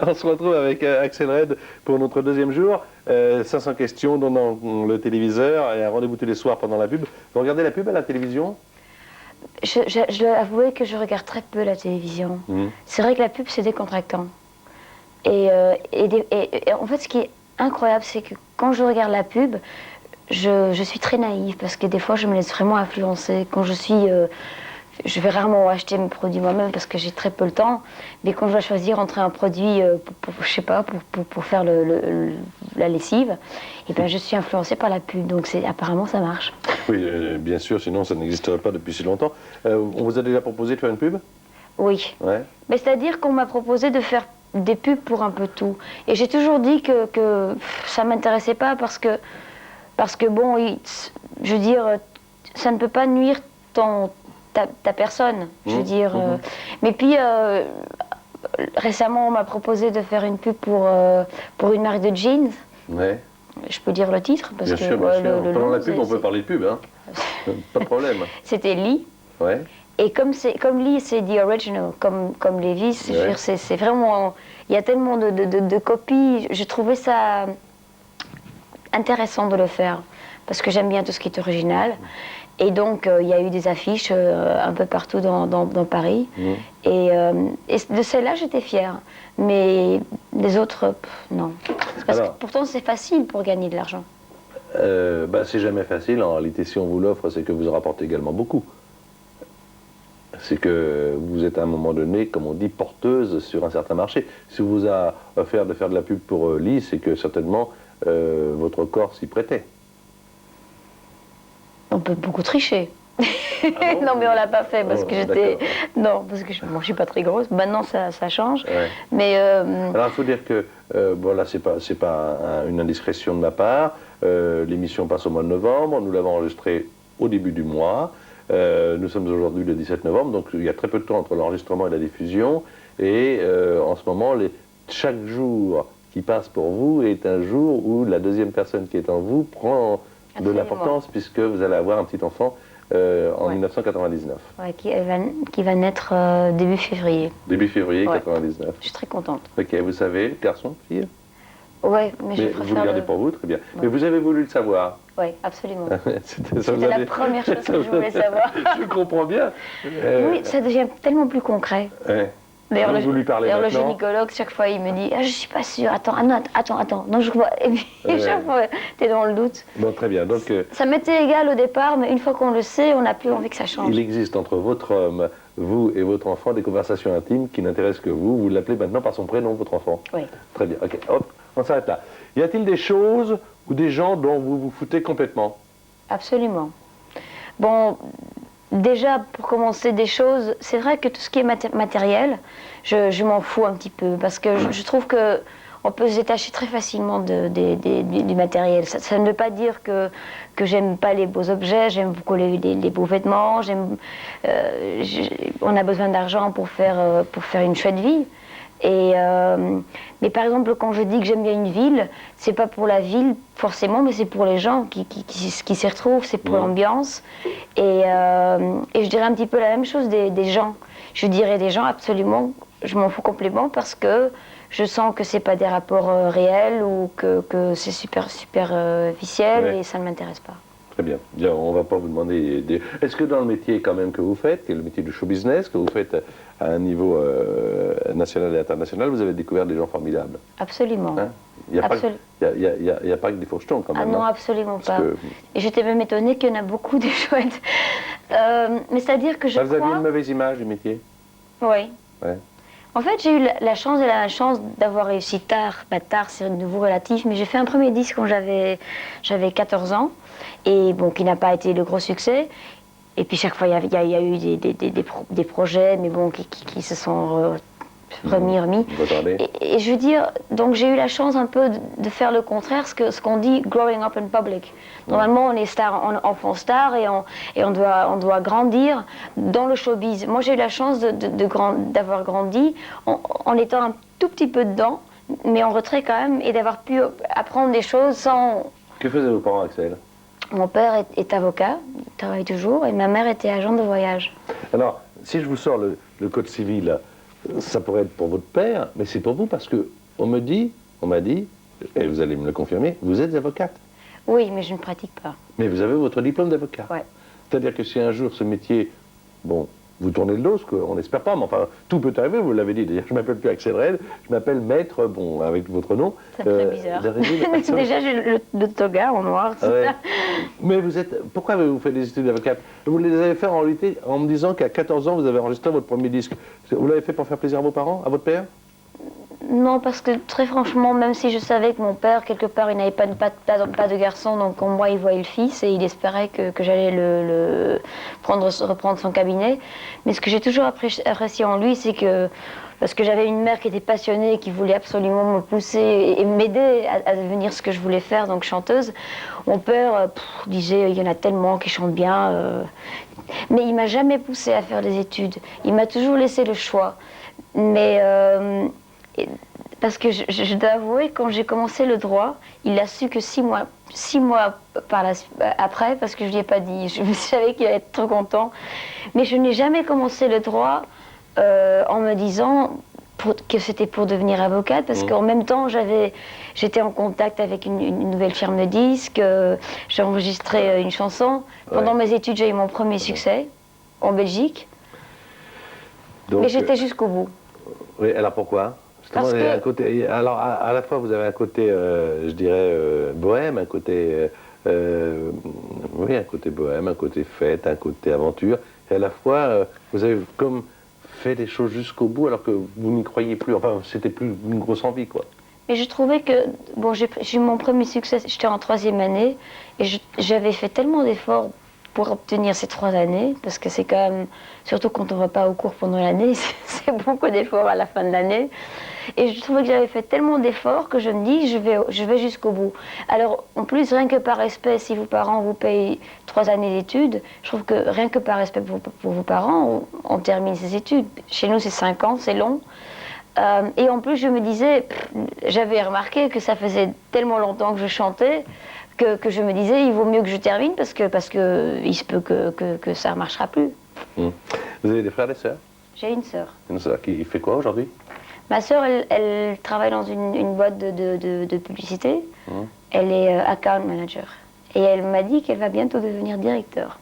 On se retrouve avec Axel Red pour notre deuxième jour. 500 questions dans le téléviseur et un rendez-vous tous les soirs pendant la pub. Vous regardez la pub à la télévision? Je dois avouer que je regarde très peu la télévision. C'est vrai que la pub, c'est décontractant. Et en fait, ce qui est incroyable, c'est que quand je regarde la pub, je suis très naïve parce que des fois, je me laisse vraiment influencer. Quand je vais rarement acheter mes produits moi-même parce que j'ai très peu le temps. Mais quand je dois choisir entre un produit, je sais pas, pour faire la lessive, et ben je suis influencée par la pub. Donc apparemment, ça marche. Oui, bien sûr, sinon ça n'existerait pas depuis si longtemps. On vous a déjà proposé de faire une pub? Oui. Ouais. Mais c'est-à-dire qu'on m'a proposé de faire des pubs pour un peu tout. Et j'ai toujours dit que ça ne m'intéressait pas parce que bon, je veux dire, ça ne peut pas nuire ta personne, je veux dire. Mais puis, récemment, on m'a proposé de faire une pub pour une marque de jeans. Ouais. Je peux dire le titre parce bien que sûr, bien sûr. Pendant la pub, on peut c'est... parler de pub, hein. Pas de problème. C'était Lee. Ouais. Et comme Lee, c'est the original, comme Levi's, ouais. C'est vraiment... Il y a tellement de copies, je trouvais ça intéressant de le faire, parce que j'aime bien tout ce qui est original. Et donc, il y a eu des affiches un peu partout dans Paris. Et de celle-là, j'étais fière. Mais les autres, non. Parce que pourtant, c'est facile pour gagner de l'argent. C'est jamais facile. En réalité, si on vous l'offre, c'est que vous en rapportez également beaucoup. C'est que vous êtes à un moment donné, comme on dit, porteuse sur un certain marché. Si on vous a offert de faire de la pub pour Lee, c'est que certainement votre corps s'y prêtait. On peut beaucoup tricher. Ah bon? Non, mais on l'a pas fait parce que j'étais... Non, parce que je suis pas très grosse. Maintenant, ça change. Ouais. Mais alors, il faut dire que, bon, là, c'est pas une indiscrétion de ma part. L'émission passe au mois de novembre. Nous l'avons enregistrée au début du mois. Nous sommes aujourd'hui le 17 novembre, donc il y a très peu de temps entre l'enregistrement et la diffusion. Et en ce moment, chaque jour qui passe pour vous est un jour où la deuxième personne qui est en vous prend de l'importance, puisque vous allez avoir un petit enfant en 1999. Ouais, qui va naître début février. Début février 99. Je suis très contente. Ok, vous savez, garçon, fille? Oui, mais je préfère vous le gardez pour vous, très bien. Ouais. Mais vous avez voulu le savoir? Oui, absolument. C'était la première chose que je voulais savoir. Je comprends bien. Oui, ça devient tellement plus concret. Ouais. D'ailleurs, le gynécologue, chaque fois, il me dit « Ah, je suis pas sûre, attends, non, je vois... » Et puis, chaque fois, t'es dans le doute. Bon, très bien, donc... Ça m'était égal au départ, mais une fois qu'on le sait, on n'a plus envie que ça change. Il existe entre votre homme, vous et votre enfant, des conversations intimes qui n'intéressent que vous. Vous l'appelez maintenant par son prénom, votre enfant? Oui. Très bien, ok, hop, on s'arrête là. Y a-t-il des choses ou des gens dont vous vous foutez complètement? Absolument. Bon... Déjà, pour commencer, des choses, c'est vrai que tout ce qui est matériel, je m'en fous un petit peu, parce que je trouve qu'on peut se détacher très facilement du matériel. Ça ne veut pas dire que j'aime pas les beaux objets, j'aime beaucoup les beaux vêtements, on a besoin d'argent pour faire une chouette vie. Mais par exemple, quand je dis que j'aime bien une ville, c'est pas pour la ville forcément, mais c'est pour les gens qui s'y retrouvent, c'est pour l'ambiance. Et je dirais un petit peu la même chose des gens. Je dirais des gens, absolument, je m'en fous complètement parce que je sens que c'est pas des rapports réels ou que c'est superficiel et ça ne m'intéresse pas. Très bien. Bien, on ne va pas vous demander... Est-ce que dans le métier quand même que vous faites, qui est le métier du show business, que vous faites à un niveau national et international, vous avez découvert des gens formidables? Absolument. Hein? Il n'y a, pas que des fauchetons quand même. Ah non, absolument pas. Et j'étais même étonnée qu'il y en a beaucoup des chouettes. Mais c'est-à-dire que je crois... Vous avez une mauvaise image du métier? Oui. Ouais. En fait, j'ai eu la chance d'avoir réussi tard. Bah, tard, c'est de nouveau relatif, mais j'ai fait un premier disque quand j'avais 14 ans, et bon, qui n'a pas été le gros succès. Et puis chaque fois, il y a eu des projets, mais bon, qui se sont remis. Et je veux dire, donc j'ai eu la chance un peu de faire le contraire, ce qu'on dit growing up in public. Normalement, on est star, enfant star, et on doit grandir dans le showbiz. Moi, j'ai eu la chance d'avoir grandi en étant un tout petit peu dedans, mais en retrait quand même, et d'avoir pu apprendre des choses sans... Que faisaient vos parents, Axel? Mon père est avocat, il travaille toujours, et ma mère était agent de voyage. Alors, si je vous sors le code civil, ça pourrait être pour votre père, mais c'est pour vous parce que on m'a dit, et vous allez me le confirmer, vous êtes avocate. Oui, mais je ne pratique pas. Mais vous avez votre diplôme d'avocat. Ouais. C'est-à-dire que si un jour ce métier, bon, vous tournez le dos, ce qu'on n'espère pas, mais enfin, tout peut arriver, vous l'avez dit. D'ailleurs, je ne m'appelle plus Axel Red, je m'appelle Maître, bon, avec votre nom. Ça me fait bizarre. Déjà, j'ai le toga en noir. Ouais. Mais vous êtes. Pourquoi avez-vous fait des études d'avocat? Vous les avez fait en réalité en me disant qu'à 14 ans, vous avez enregistré votre premier disque. Vous l'avez fait pour faire plaisir à vos parents, à votre père? Non, parce que très franchement, même si je savais que mon père, quelque part, il n'avait pas de garçon, donc en moi, il voyait le fils et il espérait que j'allais reprendre son cabinet. Mais ce que j'ai toujours apprécié en lui, c'est que, parce que j'avais une mère qui était passionnée, qui voulait absolument me pousser et m'aider à devenir ce que je voulais faire, donc chanteuse, mon père disait, il y en a tellement qui chantent bien. Mais il m'a jamais poussé à faire des études. Il m'a toujours laissé le choix. Mais... parce que je dois avouer, quand j'ai commencé le droit, il a su que 6 mois après, parce que je ne lui ai pas dit, je savais qu'il allait être trop content. Mais je n'ai jamais commencé le droit en me disant que c'était pour devenir avocate, parce qu'en même temps, j'étais en contact avec une nouvelle firme de disques, j'ai enregistré une chanson. Pendant mes études, j'ai eu mon premier succès en Belgique. Donc, mais j'étais jusqu'au bout. Oui, alors pourquoi? Parce que... un côté, alors à la fois vous avez un côté, je dirais, bohème, un côté, oui, un côté bohème, un côté fête, un côté aventure, et à la fois vous avez comme fait des choses jusqu'au bout alors que vous n'y croyez plus, enfin c'était plus une grosse envie quoi. Mais je trouvais que, bon, j'ai eu mon premier succès, j'étais en 3e année, et j'avais fait tellement d'efforts pour obtenir ces 3 années, parce que c'est quand même, surtout quand on ne va pas au cours pendant l'année, c'est beaucoup d'efforts à la fin de l'année. Et je trouvais que j'avais fait tellement d'efforts que je me dis, je vais jusqu'au bout. Alors, en plus, rien que par respect, si vos parents vous payent 3 années d'études, je trouve que rien que par respect pour vos parents, on termine ses études. Chez nous, c'est 5 ans, c'est long. Et en plus, je me disais, j'avais remarqué que ça faisait tellement longtemps que je chantais, que je me disais, il vaut mieux que je termine parce que il se peut que ça ne marchera plus. Vous avez des frères et des sœurs? J'ai une sœur. Une sœur qui fait quoi aujourd'hui? Ma sœur, elle travaille dans une boîte de publicité. Elle est account manager. Et elle m'a dit qu'elle va bientôt devenir directeur.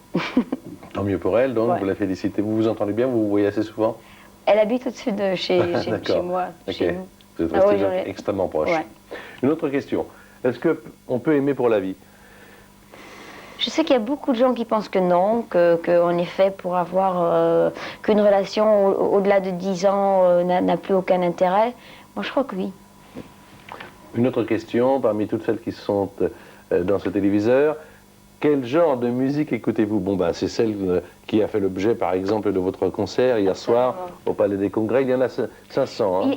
Tant mieux pour elle, donc ouais. Vous la félicitez. Vous vous entendez bien? Vous vous voyez assez souvent? Elle habite au-dessus de chez moi, chez nous. Vous êtes restés extrêmement proches. Ouais. Une autre question. Est-ce qu'on peut aimer pour la vie? Je sais qu'il y a beaucoup de gens qui pensent que non, qu'on est fait pour avoir qu'une relation au-delà de 10 ans n'a plus aucun intérêt. Moi, je crois que oui. Une autre question, parmi toutes celles qui sont dans ce téléviseur, quel genre de musique écoutez-vous? Bon, ben, c'est celle qui a fait l'objet, par exemple, de votre concert hier soir au Palais des Congrès. Il y en a 500. Hein.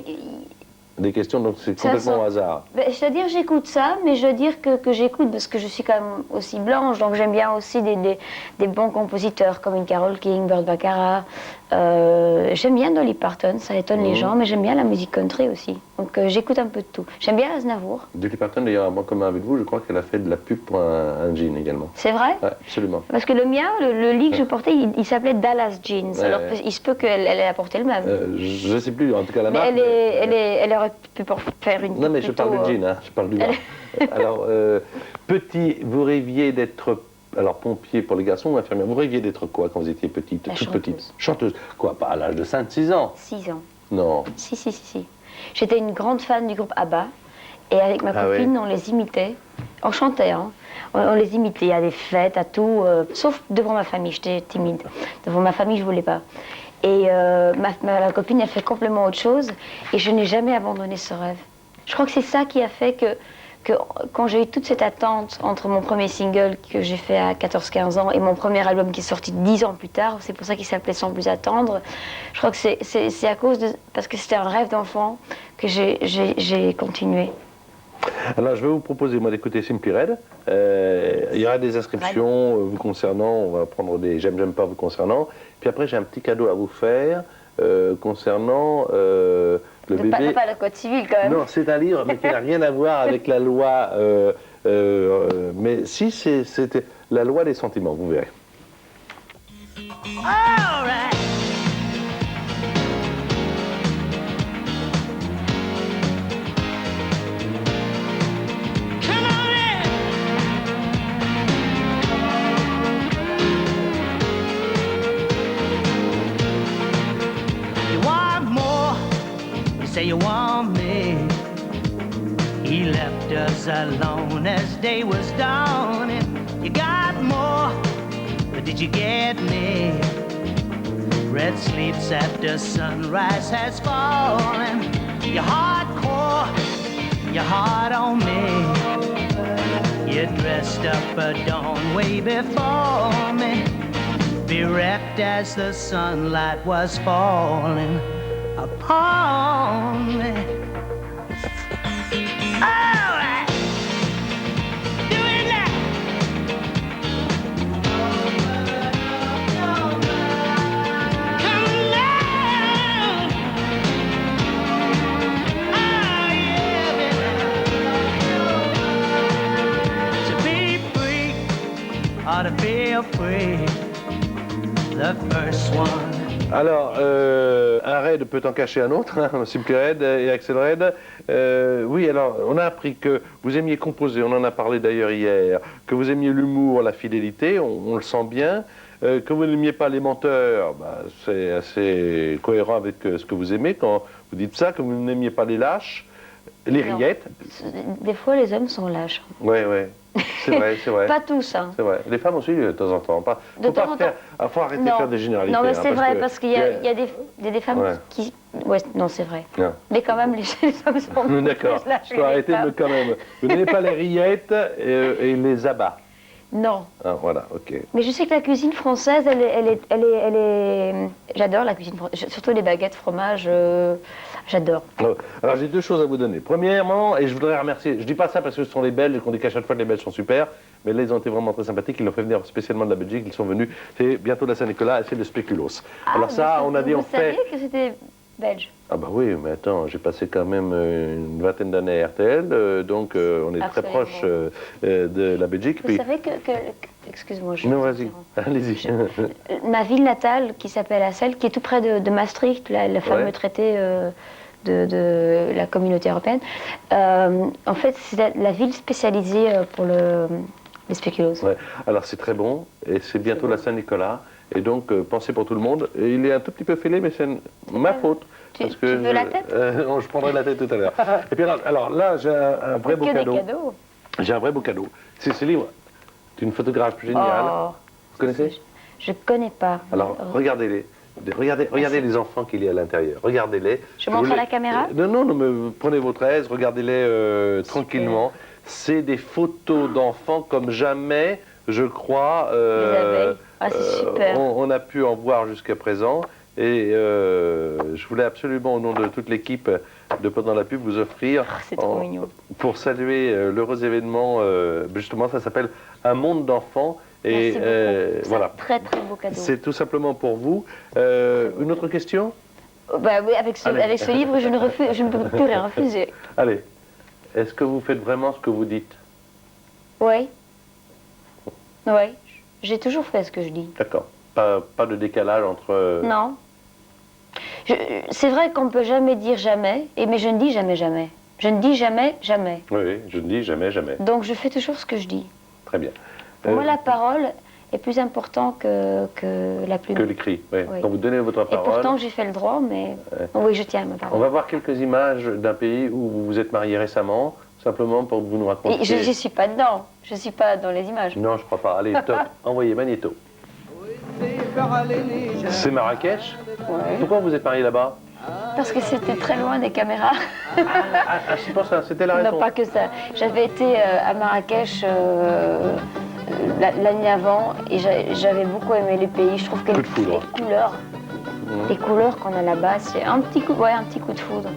Des questions, donc c'est complètement au hasard. Ben, c'est-à-dire j'écoute ça, mais je veux dire que j'écoute parce que je suis quand même aussi blanche, donc j'aime bien aussi des bons compositeurs comme une Carole King, Burt Bacharach. J'aime bien Dolly Parton, ça étonne les gens, mais j'aime bien la musique country aussi. Donc j'écoute un peu de tout. J'aime bien Aznavour. Dolly Parton, d'ailleurs, en commun avec vous, je crois qu'elle a fait de la pub pour un jean également. C'est vrai? Ouais, absolument. Parce que le mien, le lit que je portais, il s'appelait Dallas Jeans. Alors il se peut qu'elle ait apporté le même. Je ne sais plus, en tout cas la marque. Elle aurait pu faire une. Non, mais je parle du jean, hein, je parle du bas. Alors, petit, vous rêviez d'être. Alors, pompier pour les garçons ou infirmière? Vous rêviez d'être quoi quand vous étiez petite, toute petite? Chanteuse. Quoi, pas à l'âge de 5-6 ans? 6 ans. Non. Si. J'étais une grande fan du groupe ABBA. Et avec ma copine, on les imitait. On chantait, hein. On les imitait à des fêtes, à tout. Sauf devant ma famille, j'étais timide. Devant ma famille, je ne voulais pas. Et ma copine, elle fait complètement autre chose. Et je n'ai jamais abandonné ce rêve. Je crois que c'est ça qui a fait que quand j'ai eu toute cette attente entre mon premier single que j'ai fait à 14-15 ans et mon premier album qui est sorti 10 ans plus tard, c'est pour ça qu'il s'appelait Sans plus attendre, je crois que c'est à cause de... parce que c'était un rêve d'enfant que j'ai continué. Alors, je vais vous proposer, moi, d'écouter Simply Red. Il y aura des inscriptions vous concernant, on va prendre des j'aime pas vous concernant. Puis après, j'ai un petit cadeau à vous faire concernant... le bébé. Pas le code civil quand même. Non, c'est un livre, mais qui n'a rien à voir avec la loi. Mais si, c'était la loi des sentiments, vous verrez. All right. was alone as day was dawning. You got more, but did you get me? Red sleeps after sunrise has fallen. You're hardcore, you're hard on me. You dressed up a dawn way before me, bereft as the sunlight was falling upon me. All right, doing that. Come down. Oh yeah, baby. To be free, or to feel free. The first one. Alors, un raid peut en cacher un autre, hein, Simply Red et Axel Red. Oui, alors, on a appris que vous aimiez composer, on en a parlé d'ailleurs hier, que vous aimiez l'humour, la fidélité, on le sent bien, que vous n'aimiez pas les menteurs, bah, c'est assez cohérent avec ce que vous aimez quand vous dites ça, que vous n'aimiez pas les lâches, les Non. rillettes. Des fois, les hommes sont lâches. Oui, oui. C'est vrai, c'est vrai. Pas tous, hein. C'est vrai. Les femmes aussi, de temps en temps. Pas, De temps en temps. faut arrêter de faire des généralités. Non, mais hein, c'est vrai, que parce qu'il y a des femmes Ouais. qui... Ouais, non, c'est vrai. Non. Mais quand même, les hommes sont D'accord, plus lâches je que peux les arrêter femmes. de quand même. Vous n'aimez pas les rillettes et les abats. Non. Ah, voilà, ok. Mais je sais que la cuisine française, elle est... J'adore la cuisine française, surtout les baguettes, fromage, j'adore. Alors j'ai deux choses à vous donner. Premièrement, et je voudrais remercier, je dis pas ça parce que ce sont les Belges et qu'on dit qu'à chaque fois les Belges sont super, mais là ils ont été vraiment très sympathiques, ils l'ont fait venir spécialement de la Belgique, ils sont venus, c'est bientôt la Saint-Nicolas et c'est le spéculoos. Alors ça, on a dit on Vous fait... saviez que c'était belge? Ah bah oui, mais attends, j'ai passé quand même une vingtaine d'années à RTL, donc on est très Absolument. proche de la Belgique. Vous Puis... savez que... Excuse-moi, je Non, vous vas-y, interromps. allez-y. Ma ville natale, qui s'appelle Assel, qui est tout près de Maastricht, le fameux Ouais. traité de la communauté européenne, en fait, c'est la ville spécialisée pour les spéculoos. Ouais. Alors c'est très bon, et c'est bientôt la Saint-Nicolas, et donc pensez pour tout le monde. Et il est un tout petit peu fêlé, mais c'est ma faute. Tu veux la tête? Je prendrai la tête tout à l'heure. Et puis alors là, j'ai un vrai beau Que des cadeau. cadeaux. J'ai un vrai beau cadeau. C'est ce livre d'une photographe géniale. Oh, Vous connaissez? je connais pas. Alors regardez-les. Regardez les enfants qu'il y a à l'intérieur. Regardez-les. Je montre à la caméra? Non, mais prenez votre aise, regardez-les tranquillement. C'est des photos d'enfants comme jamais, je crois, Les abeilles. Ah, c'est super. on a pu en voir jusqu'à présent. Et je voulais absolument, au nom de toute l'équipe de Pendant la pub, vous offrir, c'est trop mignon. pour saluer l'heureux événement, justement, ça s'appelle Un monde d'enfants. Et Merci beaucoup. C'est voilà. un très très beau cadeau. C'est tout simplement pour vous. Une autre question? Bah, oui, avec Allez. ce livre, je ne peux plus rien refuser. Allez. Est-ce que vous faites vraiment ce que vous dites? Oui. Oui. J'ai toujours fait ce que je dis. D'accord. Pas de décalage entre... Non. C'est vrai qu'on ne peut jamais dire jamais, mais je ne dis jamais jamais. Je ne dis jamais jamais. Oui, je ne dis jamais, jamais. Donc je fais toujours ce que je dis. Très bien. Pour moi, la parole est plus importante que la plume. Que l'écrit, oui. Oui. Quand vous donnez votre Et parole... pourtant, j'ai fait le droit, mais oui, je tiens à ma On parole. va voir quelques images d'un pays où vous vous êtes marié récemment, simplement pour que vous nous racontiez... Et je ne suis pas dedans. Je ne suis pas dans les images. Non, je crois pas. Allez, top. Envoyez Magnéto. C'est Marrakech? Ouais. Pourquoi vous êtes marié là-bas? Parce que c'était très loin des caméras. C'est pour ça, c'était la raison. Non, pas que ça. J'avais été à Marrakech l'année avant et j'avais beaucoup aimé les pays. Je trouve que Coup de foudre. les couleurs qu'on a là-bas, c'est un petit coup de foudre.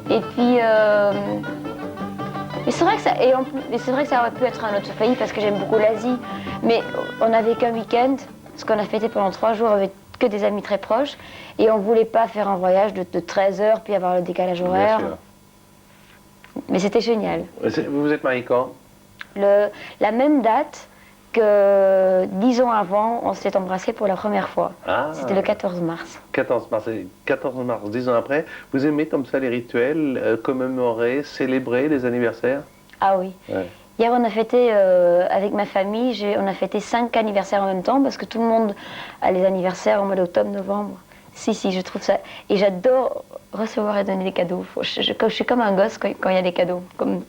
Et puis, mais c'est vrai que ça aurait pu être un autre pays parce que j'aime beaucoup l'Asie. Mais on n'avait qu'un week-end, parce qu'on a fêté pendant 3 jours avec que des amis très proches, et on ne voulait pas faire un voyage de 13 heures puis avoir le décalage horaire. Bien sûr. Mais c'était génial. Vous vous êtes marié quand? La même date que 10 ans avant, on s'est embrassés pour la première fois. Ah. C'était le 14 mars. 14 mars, 10 ans après. Vous aimez comme ça les rituels, commémorer, célébrer les anniversaires? Ah oui. Ouais. Hier, on a fêté avec ma famille, on a fêté 5 anniversaires en même temps parce que tout le monde a les anniversaires au mois d'octobre, novembre. Si, je trouve ça. Et j'adore recevoir et donner des cadeaux. Je suis comme un gosse quand il y a des cadeaux. Comme...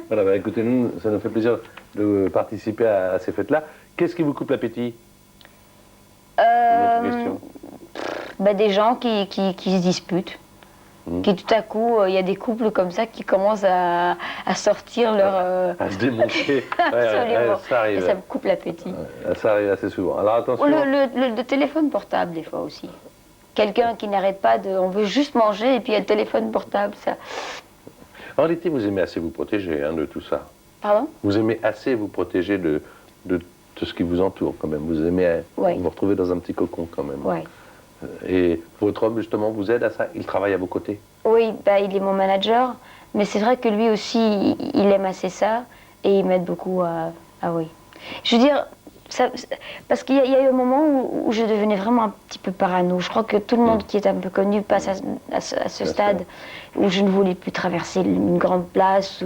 Voilà, bah, écoutez, nous, ça nous fait plaisir de participer à ces fêtes-là. Qu'est-ce qui vous coupe l'appétit? Une autre question. Bah, des gens qui se disputent. Qui tout à coup, il y a des couples comme ça qui commencent à sortir leur... À se démonter. Absolument. Ça arrive. Et ça me coupe l'appétit. Ça arrive assez souvent. Alors attention. Le téléphone portable, des fois aussi. Quelqu'un qui n'arrête pas de... On veut juste manger et puis il y a le téléphone portable, ça... En réalité, vous aimez assez vous protéger de tout ça. Pardon? Vous aimez assez vous protéger de ce qui vous entoure, quand même. Vous aimez vous retrouver dans un petit cocon, quand même. Ouais. Et votre homme, justement, vous aide à ça? Il travaille à vos côtés? Oui, bah, il est mon manager, mais c'est vrai que lui aussi, il aime assez ça, et il m'aide beaucoup à... Ah oui. Je veux dire, parce qu'il y a eu un moment où je devenais vraiment un petit peu parano. Je crois que tout le monde qui est un peu connu passe à ce stade où je ne voulais plus traverser une grande place,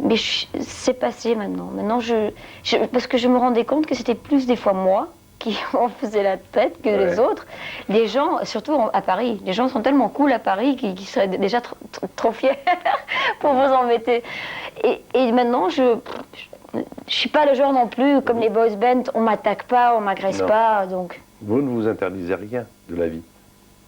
mais c'est passé maintenant. Maintenant, parce que je me rendais compte que c'était plus des fois moi qui en faisait la tête que les autres. Les gens, surtout à Paris, les gens sont tellement cool à Paris qu'ils seraient déjà trop fiers pour vous embêter. Et maintenant, je suis pas le genre non plus, comme les boys bands, on m'attaque pas, on m'agresse pas, donc... Vous ne vous interdisez rien de la vie?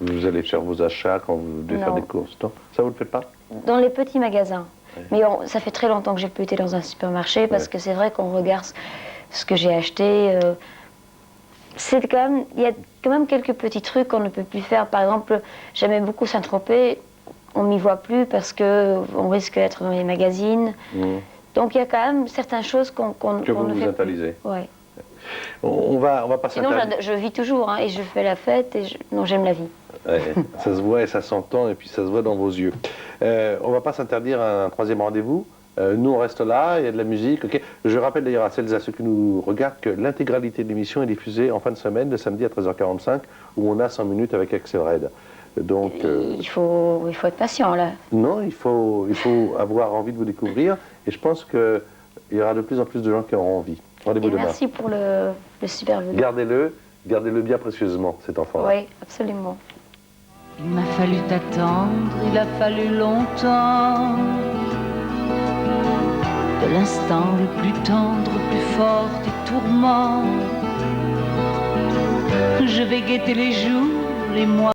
Vous allez faire vos achats quand vous devez faire des courses, non? Ça, vous ne le faites pas? Dans les petits magasins. Mais ça fait très longtemps que j'ai plus été dans un supermarché, parce que c'est vrai qu'on regarde ce que j'ai acheté... il y a quand même quelques petits trucs qu'on ne peut plus faire. Par exemple, j'aimais beaucoup Saint-Tropez, on m'y voit plus parce qu'on risque d'être dans les magazines. Donc il y a quand même certaines choses qu'on ne fait plus. Interdisez. Ouais. On va pas s'interdire. Sinon, je vis toujours, et je fais la fête, non, j'aime la vie. Ouais, ça se voit et ça s'entend, et puis ça se voit dans vos yeux. On va pas s'interdire un troisième rendez-vous. Nous, on reste là, il y a de la musique. Okay. Je rappelle d'ailleurs à celles et à ceux qui nous regardent que l'intégralité de l'émission est diffusée en fin de semaine, le samedi à 13h45, où on a 100 minutes avec Axel Red. Donc, il faut être patient, là. Non, il faut avoir envie de vous découvrir, et je pense qu'il y aura de plus en plus de gens qui auront envie. Rendez-vous demain. Merci pour le super vlog. Gardez-le bien précieusement, cet enfant-là. Oui, absolument. Il m'a fallu t'attendre, il a fallu longtemps. De l'instant le plus tendre, plus fort des tourments. Je vais guetter les jours, les mois.